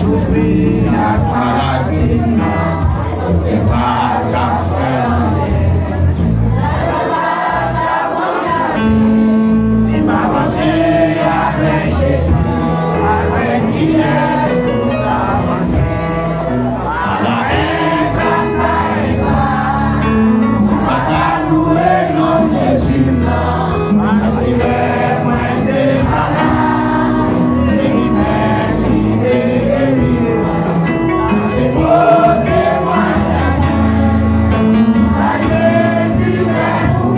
souffrir à maladie, t'es pas qu'à faire. Si m'avancer avec Jésus, avec qui est pour avancer, à la haine, si pas qu'à louer non Jésus, parce qu'il est moins de malade, c'est lui-même qui est guéri, c'est beau témoignage, ça Jésus est pour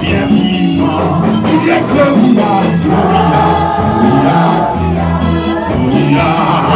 bien vivant, qui est Gloria, Gloria, Gloria, Gloria.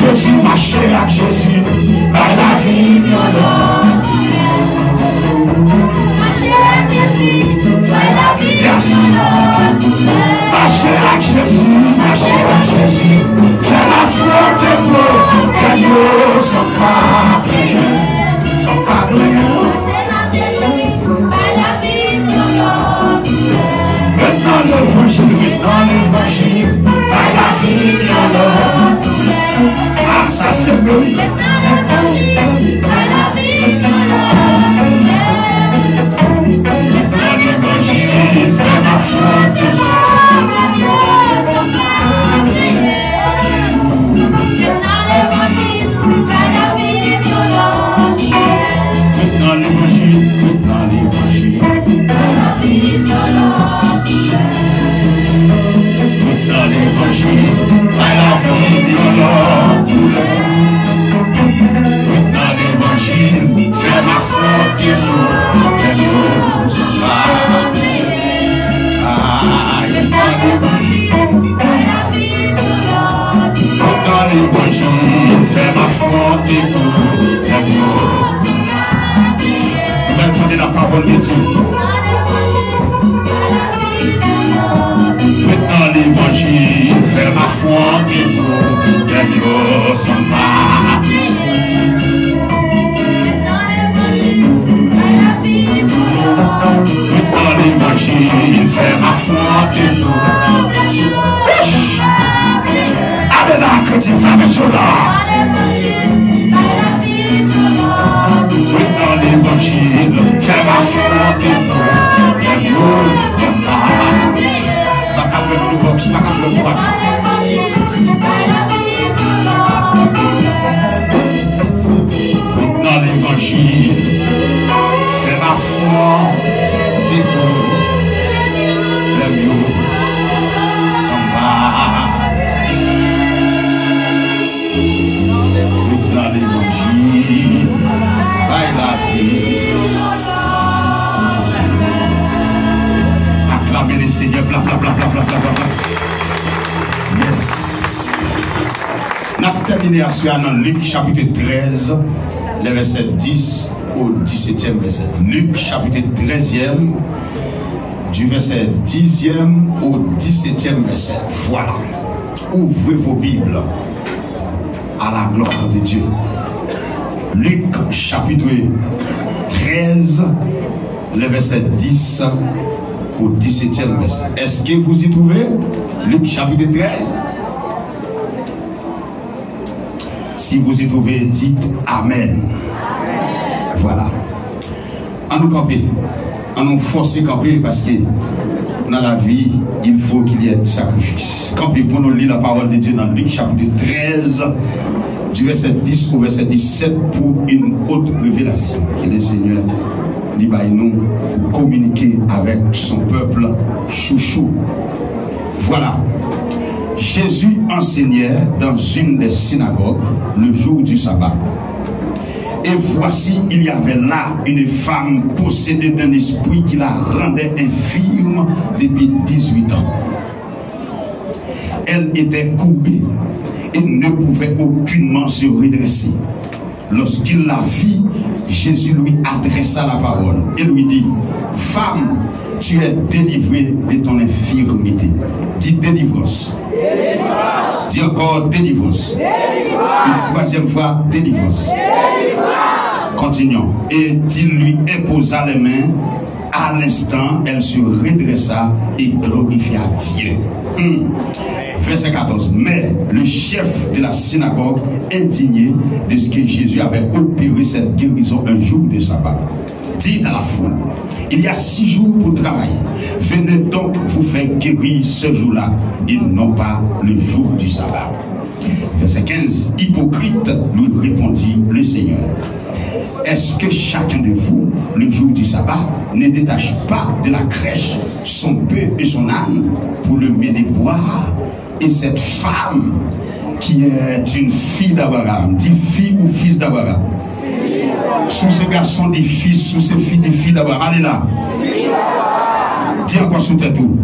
Jésus, marcher avec Jésus, par la vie, yes. Marcher avec Jésus, c'est la foi de nous, que nous sommes pas priés, sommes pas priés. Maintenant l'évangile, par la vie, ah, ça c'est mieux. L'évangile fait ma foi de maintenant l'évangile, à la vie, dans l'évangile, c'est ma faute que nous sommes pas. Dans l'évangile, c'est ma faute que nous sommes pas. Entendez la parole de Dieu. Maintenant l'évangile fait ma foi que nous sommes pas. Maintenant l'évangile fait ma foi que nous. Allez là, chrétien, ça me sola. Maintenant l'évangile fait ma foi que nous sommes pas. Dans l'évangile, c'est la foi des pauvres, les mieux s'en va. Dans l'évangile, by la vie. Acclamez les Seigneurs, bla bla bla bla bla bla bla. Yes. Nous avons terminé à ce dans Luc chapitre 13, les versets 10 au 17e verset. Luc chapitre 13e, du verset 10e au 17e verset. Voilà. Ouvrez vos Bibles à la gloire de Dieu. Luc chapitre 13, les versets 10 au 17e verset. Est-ce que vous y trouvez? Luc chapitre 13. Si vous y trouvez, dites Amen. Voilà. En nous camper, en nous forcer camper parce que dans la vie, il faut qu'il y ait sacrifice. Camper pour nous lire la parole de Dieu dans Luc chapitre 13, du verset 10 au verset 17 pour une autre révélation. Que le Seigneur nous pour communiquer avec son peuple chouchou. Voilà. Jésus enseignait dans une des synagogues le jour du sabbat. Et voici, il y avait là une femme possédée d'un esprit qui la rendait infirme depuis 18 ans. Elle était courbée et ne pouvait aucunement se redresser. Lorsqu'il la vit, Jésus lui adressa la parole et lui dit: Femme, tu es délivrée de ton infirmité. Dis délivrance. Délivrance. Dis encore délivrance. Délivrance. Une troisième fois, délivrance. Délivrance. Continuons. Et il lui imposa les mains. À l'instant, elle se redressa et glorifia Dieu. Verset 14. Mais le chef de la synagogue, indigné de ce que Jésus avait opéré cette guérison un jour de sabbat, dit à la foule: il y a 6 jours pour travailler. Venez donc vous faire guérir ce jour-là et non pas le jour du sabbat. Verset 15. Hypocrite, lui répondit le Seigneur: est-ce que chacun de vous, le jour du sabbat, ne détache pas de la crèche son bœuf et son âne pour le mener boire? Et cette femme qui est une fille d'Abraham, dit fille ou fils d'Abraham? Sous ces garçons des fils, sous ces filles des filles d'Abraham. Allez là. Dis encore sous tes tout.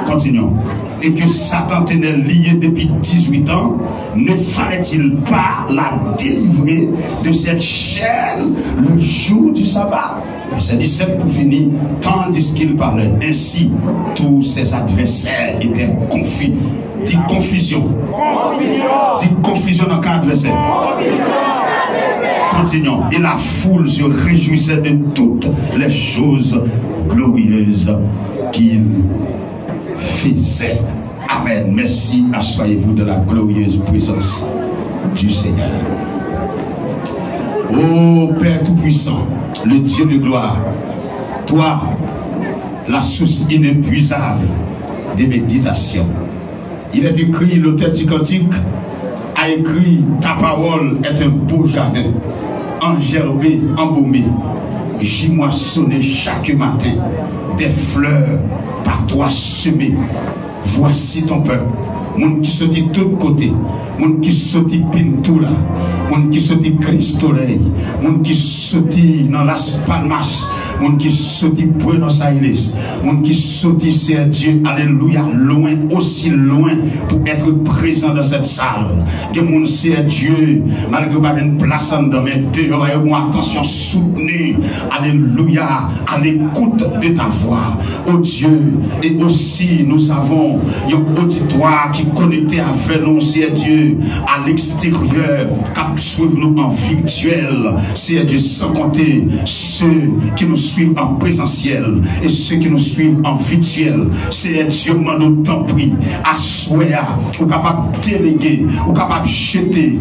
Continuons. et que Satan tenait lié depuis 18 ans, ne fallait-il pas la délivrer de cette chaîne le jour du sabbat? Verset 17 pour finir, tandis qu'il parlait. Ainsi, tous ses adversaires étaient confus. Dit confusion. Dit confusion dans quel adversaire? Continuons. Et la foule se réjouissait de toutes les choses glorieuses qu'il faisait. Amen. Merci. Asseyez-vous de la glorieuse présence du Seigneur. Ô Père Tout-Puissant, le Dieu de gloire, toi, la source inépuisable des méditations. Il est écrit, l'auteur du cantique a écrit, ta parole est un beau jardin, engerbé, embaumé, j'y moissonné chaque matin, des fleurs par toi semées. Voici ton peuple. Moun qui sortit de tous côtés, moun qui sortit Pintoula, moun qui sortit Cristoleil, moun qui sortit dans Las Palmas, moun qui sortit Buenos Aires, moun qui sortit, c'est Dieu, alléluia, loin, aussi loin pour être présent dans cette salle. Que moun c'est Dieu, malgré pas une place en dedans, mais dehors, ayons attention soutenue, alléluia, à l'écoute de ta voix, oh Dieu, et aussi nous avons un auditoire qui connecté avec nous, c'est Dieu, à l'extérieur, qui suivent nous en virtuel, c'est Dieu, sans compter ceux qui nous suivent en présentiel et ceux qui nous suivent en virtuel, c'est Dieu, nous t'en prie, à souhait, ou capable de déléguer, ou capable de jeter,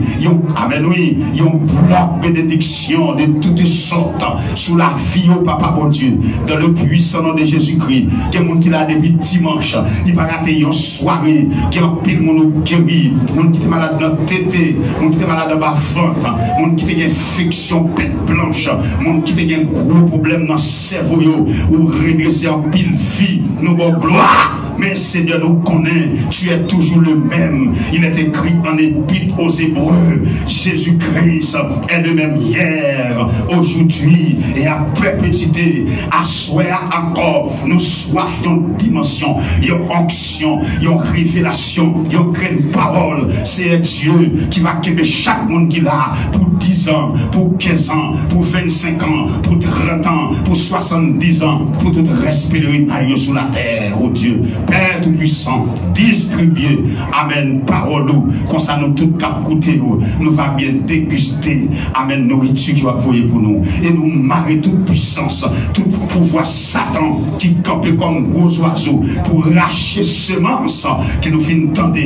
amen, oui, un bloc bénédiction de toutes sortes sous la vie au Papa, bon Dieu, dans le puissant nom de Jésus-Christ, qui est monde qui l'a depuis dimanche, il va rater une soirée, qui a pile mon guéri, mon qui est malade dans tété, mon qui est malade dans la ventre, mon qui a une infection pète blanche, mon qui a un gros problème dans le cerveau, ou redresser en pile vie, nous bon gloire. Mais Seigneur nous connaît, tu es toujours le même. Il est écrit en épître aux Hébreux, Jésus-Christ est le même hier, aujourd'hui et à perpétuité. À souhait encore, nous soif une dimension, une onction, une révélation, une grande parole. C'est Dieu qui va quitter chaque monde qui l'a pour 10 ans, pour 15 ans, pour 25 ans, pour 30 ans, pour 70 ans, pour tout reste pèlerinage sur la terre, oh Dieu. Père Tout-Puissant, distribuer, amen, parole, comme ça nous tout cap côté, nous va bien déguster, amen, nourriture qui va envoyer pour nous, et nous marrer toute puissance, tout pouvoir Satan qui campe comme gros oiseau pour racher semence que nous finissons tendre,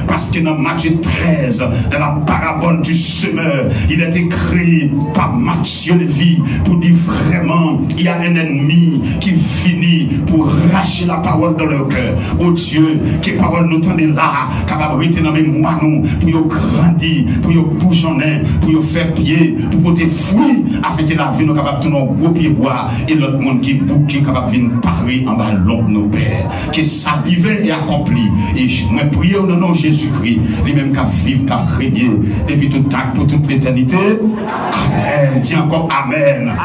parce que dans Matthieu 13, dans la parabole du semeur, il est écrit par Matthieu Lévy pour dire vraiment, il y a un ennemi qui finit pour racher la parole dans leur cœur. Oh Dieu, que parole nous tendez là, capable de dans mémoire nous, pour grandir, pour bougeonner, pour faire pied, pour porter fruit, afin que la vie nous capable de nous gros pieds bois, et l'autre monde qui bouquet capable de venir parler en bas l'homme nos pères. Que ça arrive et accompli. Et je me prie au nom de Jésus-Christ, lui-même qui vivre, qui régner depuis tout temps, pour toute l'éternité. Amen. Dis encore Amen. Amen.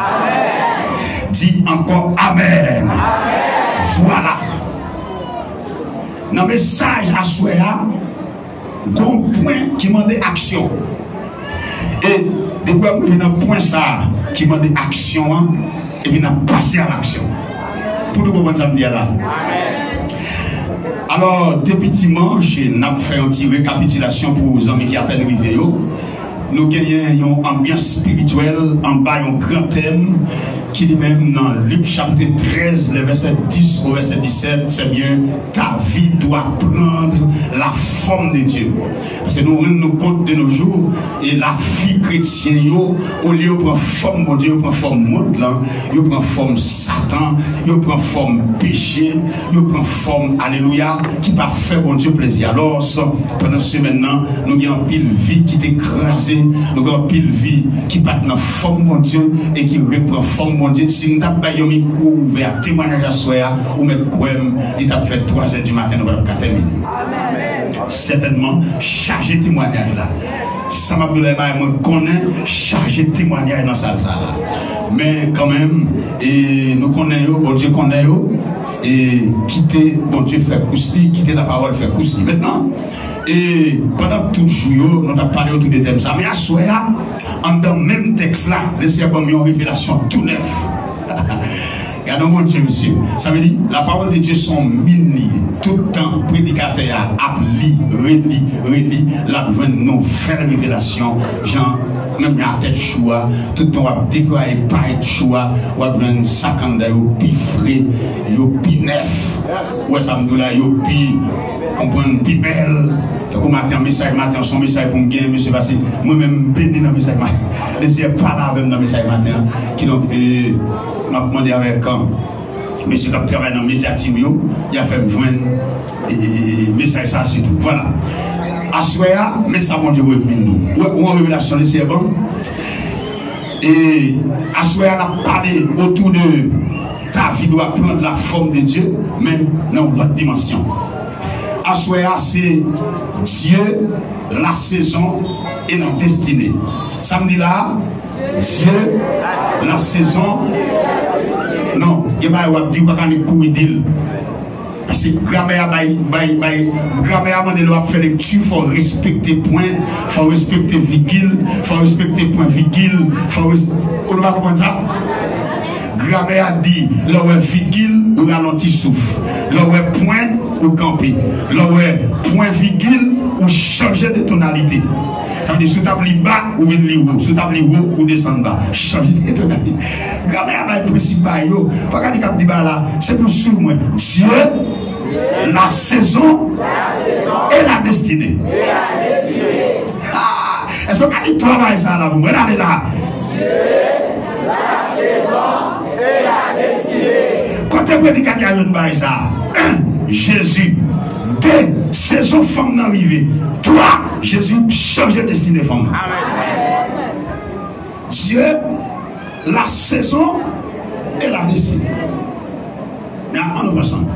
Dis encore Amen. Amen. Voilà. Dans le message à Souéa, il y a un point qui demande action. Et depuis que vous dans le point ça, qui demande action, et puis nous passé à l'action. Pour nous comprendre ça, me dire là. Alors, depuis dimanche, nous avons fait une petite récapitulation pour les amis qui à peine arrivés. Nous gagnons une ambiance spirituelle en bas, un grand thème qui dit même dans Luc chapitre 13, le verset 10 au verset 17, c'est bien, ta vie doit prendre la forme de Dieu. Parce que nous rendons compte de nos jours, et la vie chrétienne, au lieu de prendre forme de Dieu, prend forme monde là, il prend forme Satan, il prend forme péché, il prend forme, alléluia, qui va faire bon Dieu plaisir. Alors, pendant ce maintenant, nous avons pile vie qui est écrasée, nous avons pile vie qui part dans forme de Dieu et qui reprend forme de Dieu. Si nous avons un micro ouvert, témoignage à soi, ou même quoi, il a fait 3 h du matin, nous allons terminer. Certainement, chargé témoignage là. Sam Abdoulaye moi connaît chargé de témoignage dans ça là. Mais quand même, et nous connaissons, bon Dieu connaît, et quitter, bon Dieu fait coussi, quitter la parole fait coussi. Maintenant, et pendant tout le jour, nous avons parlé autour des thèmes ça. Mais à soir, en dans le même texte là, laissez moi une révélation tout neuf. Regardez mon Dieu, monsieur. Ça veut dire, la parole de Dieu sont mille. Tout le temps, prédicateur a redit, la nouvelle révélation. Jean, même à tête choix, tout le temps, on va déployer pas être choix, on va prendre 50 euros, puis frais, puis neuf. Ouais, ça me dit là, puis, comprendre, puis belle. Donc, matin, son message pour me gagner, monsieur, parce que moi-même, béni dans le message matin. Laissez pas là avec dans le message matin. Qui donc, m'a demandé avec monsieur qui travaille dans le média Timio, il a fait me joindre et message ça c'est tout. Voilà. Assoya, mais ça bon Dieu nous. Ou en révélation c'est bon. Et Assoya a parlé autour de ta vie doit prendre la forme de Dieu, mais dans l'autre dimension. Assoya c'est Dieu, la saison et la destinée. Samedi là, Dieu, la saison. Non, il n'y a pas de dire qu'il parce que grammaire a demandé de faire lecture, il faut respecter point, il faut respecter virgule, il faut respecter point virgule, on ne va pas comprendre ça. Grammaire a dit, là où est virgule, ou ralenti souffle, là où est point, ou camper, là où est point virgule, ou changer de tonalité. Ça veut dire sous table bas ou venir haut, sous table haut ou descendre bas. Changer de tonalité. Grammaire a dit principal, pas qu'à dire là, c'est pour sous moi. Dieu, la saison et la destinée. Ah, est-ce qu'on a dit travail ça là, vous regardez là. Dieu, la saison et la destinée. Quand tu es prédicateur, il y a une ça. Jésus. Dès saison femme d'arriver, toi, Jésus change de destinée femme. Amen. Dieu, la saison et la destinée. Mais on nous ensemble.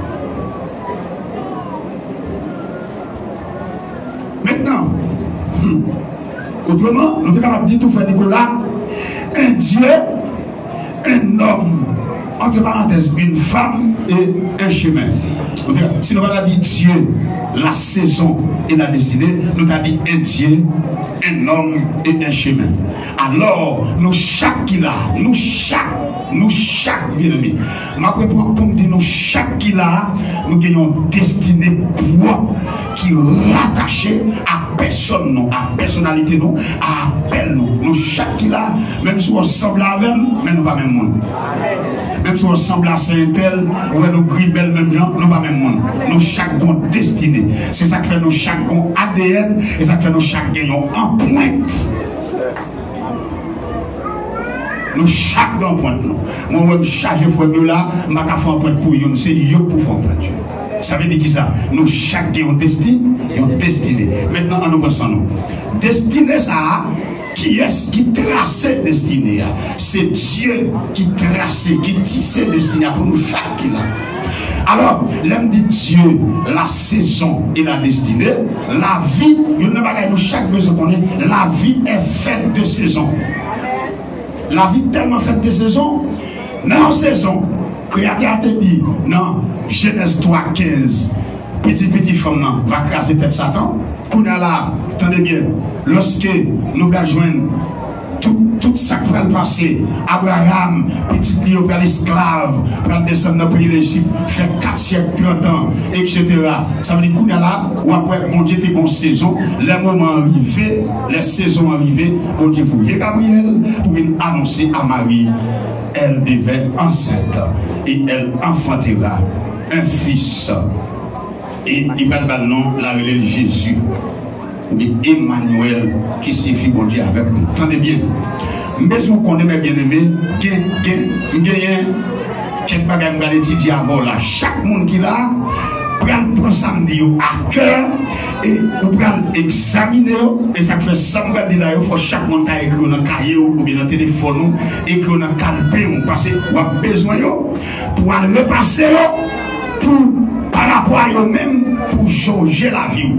Maintenant, autrement, nous sommes capables de dire tout faire Nicolas, un Dieu, un homme, entre parenthèses, une femme et un chemin. Si nous avons dit Dieu, la saison et la destinée, nous avons dit un Dieu, un homme et un chemin. Alors, nous chaque qui là, nous chaque bien aimé. Ma pour me dire nous chaque qui là, nous gagnons destinée propre qui rattachée à personne, non, à personnalité, non, à appel, nous. Nous chaque qui là, même si on ressemble à même, mais nous pas même monde. Même si on ressemble à Saint-Tel, ou nous gribel même gens, nous pas même monde. Nous chaque gon destiné. C'est ça qui fait nous chaque gon ADN, et ça qui fait nous chaque gagnons en pointe. Nous chaque dans pointe nous. Moi même chargé fois là, m'a ka faire pointe pour yon, c'est yo pour faire pointe. Ça veut dire qui ça? Nous chaque gagnons destiné. Maintenant on nous pensons nous. Destiné ça qui est-ce qui trace destinée? C'est Dieu qui trace, qui tisse destinée pour nous chaque qui là. Alors, l'homme dit Dieu, la saison et la destinée, la vie, il ne va pas nous chaque besoin qu'on est, la vie est faite de saisons. La vie est tellement faite de saisons, non saison, créateur te dit, non, Genèse 3:15, petit femme non, va craser tête Satan. Qu'on a là, attendez bien, lorsque nous allons joindre tout ça qui va passer, Abraham, petit lieu pour l'esclave, pour descendre dans le pays d'Égypte, faire 4 siècles, 30 ans, etc. Ça veut dire qu'on a là, ou après, mon Dieu était en saison, les moments arrivés, les saisons arrivées, mon Dieu fouillait Gabriel pour venir annoncer à Marie, elle devait enceinte et elle enfantera un fils. Et il va le nom, la relève Jésus. Ou bien Emmanuel qui signifie bon Dieu avec nous. Entendez bien. Mais vous connaissez bien aimé, quelques bagages que étudier avant là. Chaque monde qui là, prend samedi à cœur et vous prenez examiner et ça fait samedi là, il faut chaque monde qui écrit dans le cahier ou bien dans le téléphone, écrit dans le calepin, parce que vous avez besoin pour aller repasser pour par rapport à eux-mêmes pour changer la vie.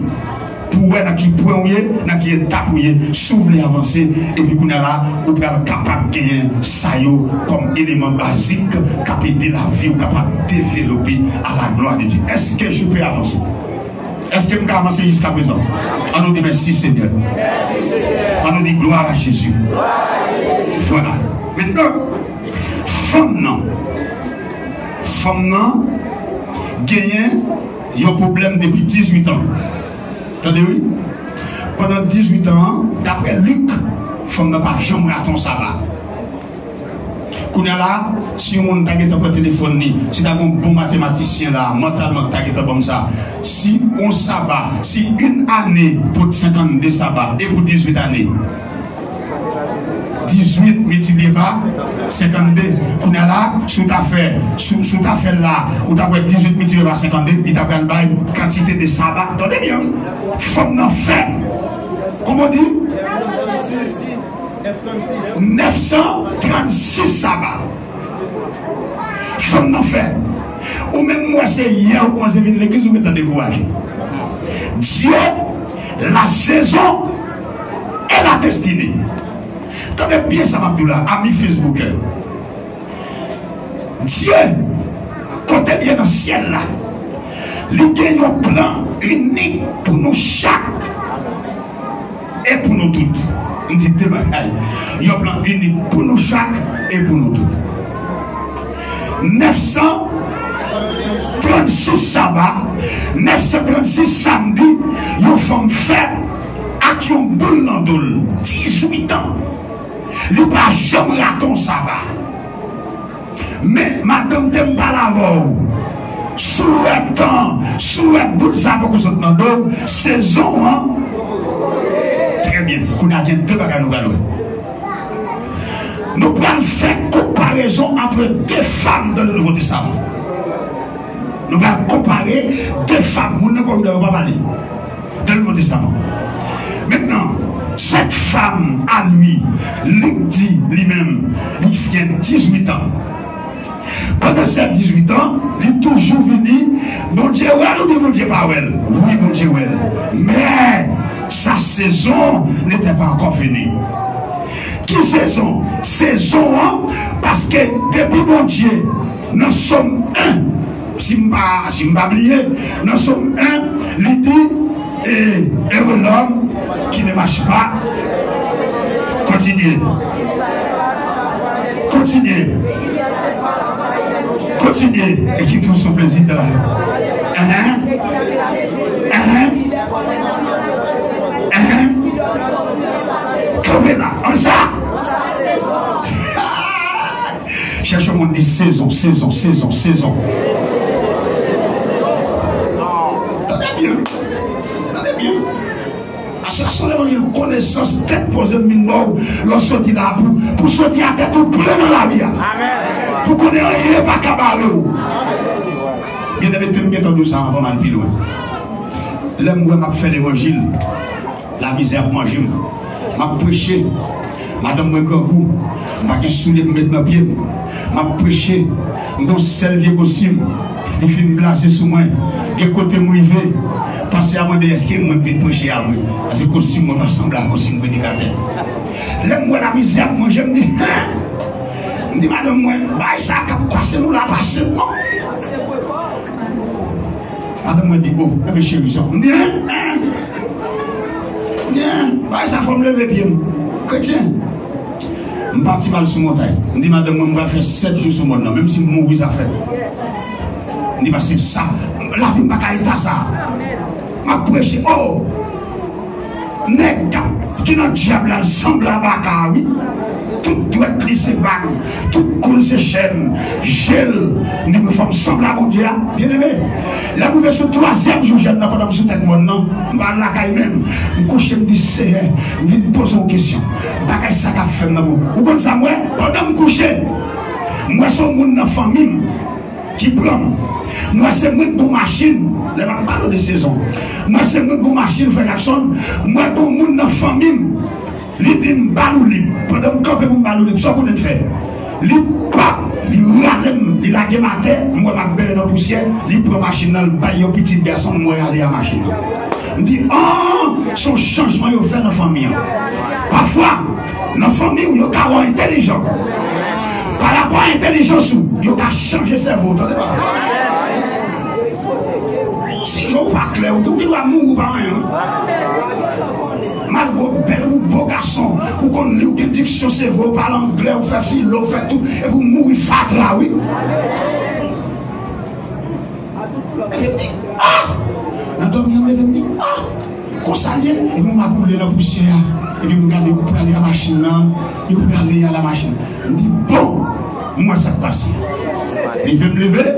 pour être qui point dans qui étape s'ouvre les avancer et puis qu'on est là on peut être capable de gagner ça comme élément basique capable de la vie ou capable de développer à la gloire de Dieu. Est-ce que je peux avancer? Est-ce que je peux avancer jusqu'à présent? On nous dit merci Seigneur. On nous dit gloire à Jésus. Voilà. Maintenant, femme non gagne un problème depuis 18 ans. Attendez, oui? Pendant 18 ans, d'après Luc, femme n'a pas jamais raté ça va. Quand là, si on a un téléphone, si tu as un bon mathématicien là, mentalement, tu as comme ça. Si on sabbat, si une année pour 52 sabbats et pour 18 années, 18 multiplié par 52, quand là, sous ta fait là, ou tu as 18 multiplié par 52, il t'a une quantité de sabbats. Attendez bien, femme n'a fait. Comment on dit? 936 sabbats. Femme n'en fait. Ou même moi, c'est hier qu'on commence à venir l'église où tu as découragé. Dieu, la saison et la destinée. Tenez bien ça, Abdullah, ami Facebooker. Dieu, quand il est dans le ciel là, il gagne un plan unique pour nous chaque et pour nous toutes. Il dit deux bagailles. Il y a un plan unique pour nous chaque et pour nous toutes. 936 sabbats, 936 samedis, ils ont fait à qui ont boule dans le 18 ans. Il n'a pas jamais raté un sabbat. Mais madame t'aime pas la voix. Souhaitant, boule sabbat que vous êtes dans le saison, hein? Très bien. Qu'on a bien deux bagages nous allons. Nous allons faire comparaison entre deux femmes dans le Nouveau Testament. Nous allons comparer deux femmes. Nous ne pouvons pas parler dans le Nouveau Testament. Maintenant, cette femme à lui, il dit lui-même, il vient 18 ans. Pendant ces 18 ans, il est toujours venu, bon Dieu, ou bien bon Dieu, pas oui, bon Dieu, mais sa saison n'était pas encore finie. Qui saison? Saison, hein? Parce que depuis mon Dieu, nous sommes un. Si je ne vais pas oublier, nous sommes un. Il dit, et l'homme qui ne marche pas. Continuez. Continuez. Continuez. Et qui trouve son plaisir de la en ça. Cherche mon dit saison. Attendez bien. À ce moment-là, une connaissance tête posée mine mort, l'on sortit là pour sortir à tête tout plein dans la vie. Pour qu'on ait rien pas cabaret. Bien aimé, tu me entendu ça avant mal plus loin. Là, moi, m'a fait l'évangile. La misère pour manger. M'a prêché. Madame moi grand goût. M'a qu'un soulier pour mettre dans pied. M'a prêché. Dans celle vieux costume. Il fait une blasée sous moi. Et côté moi il veut. Pensez à moi de est-ce que moi je vais prêcher à vous. Parce que le costume moi ressemble à un costume prédicateur. Là, moi la misère pour manger. Je me dis, je dis madame moi, bah ça passe nous la passe non. Madame me dit, oh, mais chérie, ça. Je dis, bien, ça faut me lever bien. Chrétien, je suis parti mal sous montagne. Je dis, madame, je vais faire 7 jours sur mon nom, même si je mouris, ça fait. Je dis, parce que ça, la vie n'est pas qu'à ça. Je prêche, oh, nègre, qui n'a diable ensemble à baka, oui. Tout doit glisser par tout coule ses chaînes, gel, nous me faisons sembler à mon Dieu, bien aimé. Là, vous êtes sur le 3e jour, je n'ai pas dans sous tête mon nom, je vais à la caille même, je couche, je me dis, Seigneur, je vais me poser une question. Je vais ça qu'a fait, vous connaissez ça, moi, pendant que je couche, moi, je suis mon famille qui prend. Moi, c'est moi pour machine, je ne vais pas parler de saison. Moi, c'est moi pour machine, frère Jackson, moi, pour mon famille. Il dit balou libre. Pendant que je suis balou libre, ça qu'on a fait. Il pas, il a dématé, moi je vais dans la poussière, il prend la machine dans le bail, petit garçon, moi aller à la machine. Il dit, oh, son changement qu'il fait dans la famille. Parfois, dans la famille, il y a un intelligent. Par rapport à l'intelligence, il y a changé le cerveau. Si je ne pas clair, vous doit mourir par rien. Malgré bel ou beau garçon, ou qu'on lit une diction, c'est vous parlez anglais, vous faites philo, vous faites tout, et vous mourrez fat là, oui. Et je dis, ah! Dans le me dit, ah! Qu'on s'allie, et vous m'a boulé la poussière, et puis vous regardez, vous prenez la machine là, et vous regardez à la machine. Je dis, bon, moi ça passe. Il veut me lever.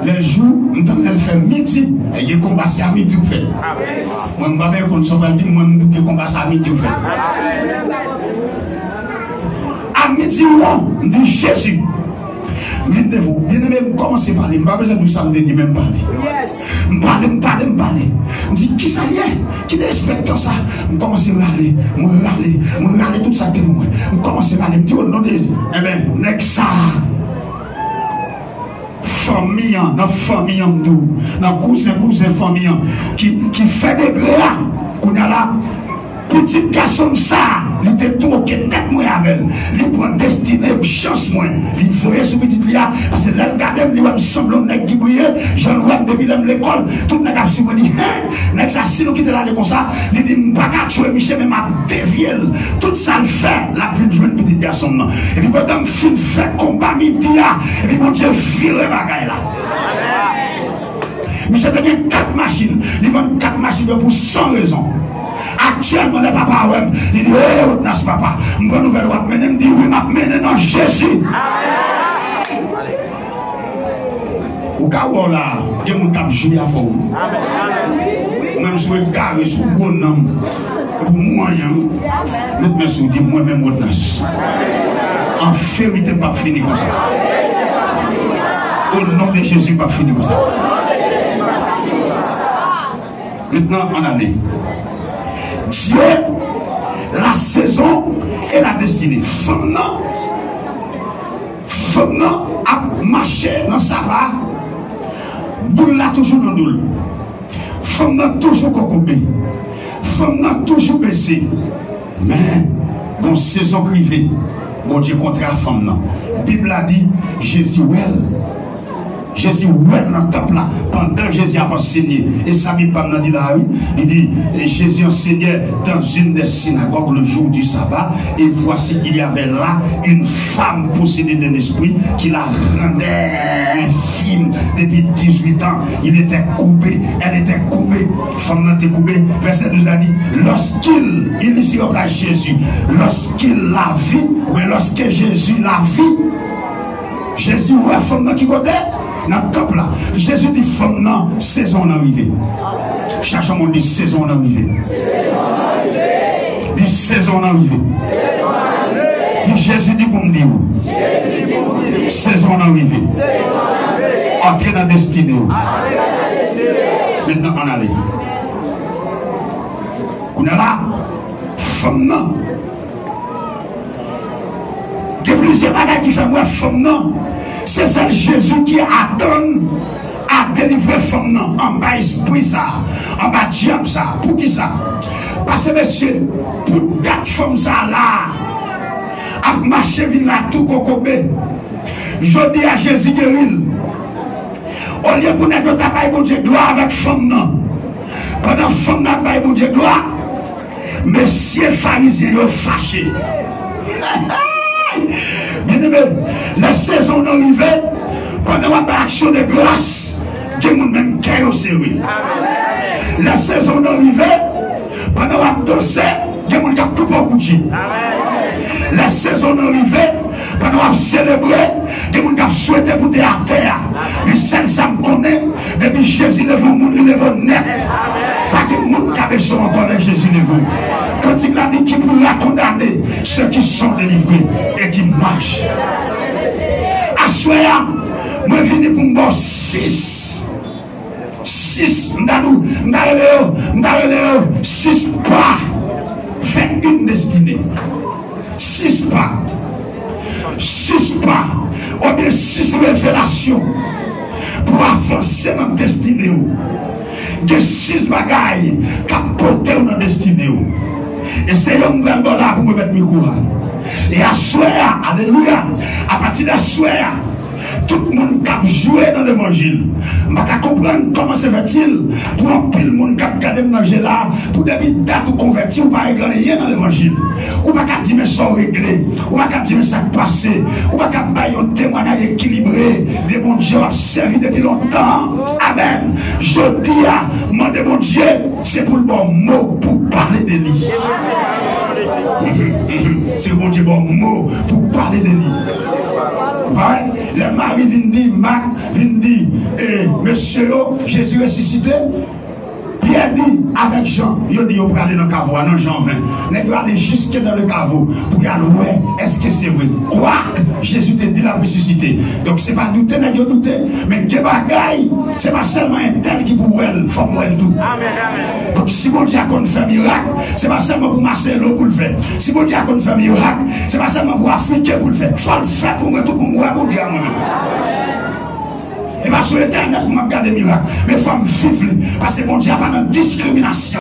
Les jours, je fais midi, et je combat à midi ou fait. Moi, je ne sais pas qu'on soit dit, moi, je combat à midi ou fait. À midi ou non, je dis Jésus. Venez-vous, bien aimé, commencez à parler. Je n'ai pas besoin de samedi, même parler. Je parle. Je dis, qui ça y est? Qui respecte ça? Je commence à râler, tout ça que moi. Je commence à râler, je dis, oh non, eh bien, next ça. Famille, dans famille, dans cousin, famille, qui fait des grâts, qu'on a là, petit garçon ça, il était tout qui est tête moi avec, il prend destiné, chance moi, il voyait ce petit là, parce que là, regardez, il me semble un nègre qui brille, j'en vois depuis l'école, tout le monde a su me dire, nègre ça, si nous quittons là comme ça, il dit, je ne pas tuer Michel, mais ma dévié, tout ça le fait, la vie de jouer petit garçon, et puis pendant que je fais combat midi, et puis mon Dieu, vire la bagaille là. Michel a 4 machines, il vend 4 machines pour 100 raisons. Actuellement, le papa, il dit, oh, n'est-ce papa, je vais nouvelle wap mener, il me dit, oui, je vais mener dans Jésus. Au cas où là, il y a mon cap joué à fond. Même si je carré sous le gros nom, pour moi, je me suis dit, moi-même, en vérité, je ne vais pas finir comme ça. Au nom de Jésus, je ne vais pas finir comme ça. Maintenant, en année. Dieu, la saison et la destinée. Femme a marché dans sa barre. Boule là toujours dans l'eau. Femme toujours cocobé. Femme toujours baissé. Mais, dans saison privée, bon Dieu contre la femme. La Bible a dit, Jésus, Jésus ouais dans le temple là, pendant que Jésus a enseigné. Et ça dit là, il dit, Jésus enseignait dans une des synagogues le jour du sabbat, et voici qu'il y avait là une femme possédée d'un esprit qui la rendait infime depuis 18 ans. Il était coupé, elle était coupée, femme était coupée. Verset 12 a dit, lorsqu'il ici au place Jésus, lorsqu'il la vit, mais lorsque Jésus la vit, Jésus ouais femme qui côté dans le temple là. Jésus dit femme non, saison arrivée. Cherchons mon dit saison arrivée. Dit saison arrivée. Dit Jésus dit pour me dire saison arrivée. Entrer dans la destinée. Maintenant on allait. On est là. Femme non. Il y a plusieurs bagages qui font moi femme non. C'est ça Jésus qui attend à délivrer femme non. En bas esprit ça. En bas diable ça. Pour qui ça? Parce que monsieur, pour 4 femmes ça là, à marcher vin là tout cocobé. Je dis à Jésus guéril. Au lieu pour nous taper pour Dieu gloire avec femme non. Pendant femme n'a pas pour Dieu gloire. Messieurs pharisiens sont fâchés. Bien aimé, la saison arrivée, pendant la action de grâce, Dieu nous même qui est au sérieux. La saison arrivée, pendant la danse, Dieu nous a coupé au coucher. La saison arrivée, pendant la célébrer, Dieu nous a souhaité pour te à terre. Mais celle ça me connaît, depuis Jésus lève le monde, il lève net. Pas que le monde qui a besoin encore de Jésus lève. Quand il a dit qu'il pourra condamner ceux qui sont délivrés et qui marchent. À soir, moi je viens pour me 6. 6, 6 pas. Fait une destinée. 6 pas. 6 pas. Ou bien 6 révélations pour avancer dans la destinée. il y a 6 bagailles qui ont porté dans la destinée. Et c'est un grand là pour me mettre mes courants. Et à soir, alléluia, à partir de soir, tout le monde qui a joué dans l'évangile. Je ne comprendre comment se fait-il pour un pile monde qui a gardé dans là, pour des date ou convertir ou pas régler rien dans l'évangile. Ou pas dire mais ça réglé, ou pas dire mais ça passé, ou pas dire un témoignage équilibré de mon Dieu a servi depuis longtemps. Amen. Je dis à mon de mon Dieu, c'est pour le bon mot pour parler de lui. C'est bon Dieu bon mot pour parler de lui. Les maris viennent dire, Marc viennent dire, monsieur, Jésus ressuscité. Pierre dit avec Jean, il dit, on peut aller dans le caveau, non Jean 20. Mais il doit aller jusque dans le caveau pour y aller, ouais, est-ce que c'est vrai? Quoi? Jésus te dit la ressuscité. Donc c'est pas douter, n'est-ce pas douter, mais que bagaille, c'est pas seulement un tel qui pour elle, faut elle tout. Amen. Donc si mon diacre fait miracle, c'est pas seulement pour Marcelo pour le faire. Si mon diacre fait miracle, c'est pas seulement pour Africain pour le faire. Faut le faire pour moi, tout pour moi, pour dire à moi. Et pas sur l'éternel pour me garder miracle. Mais il faut me vivre. Parce que mon Dieu n'a pas de discrimination.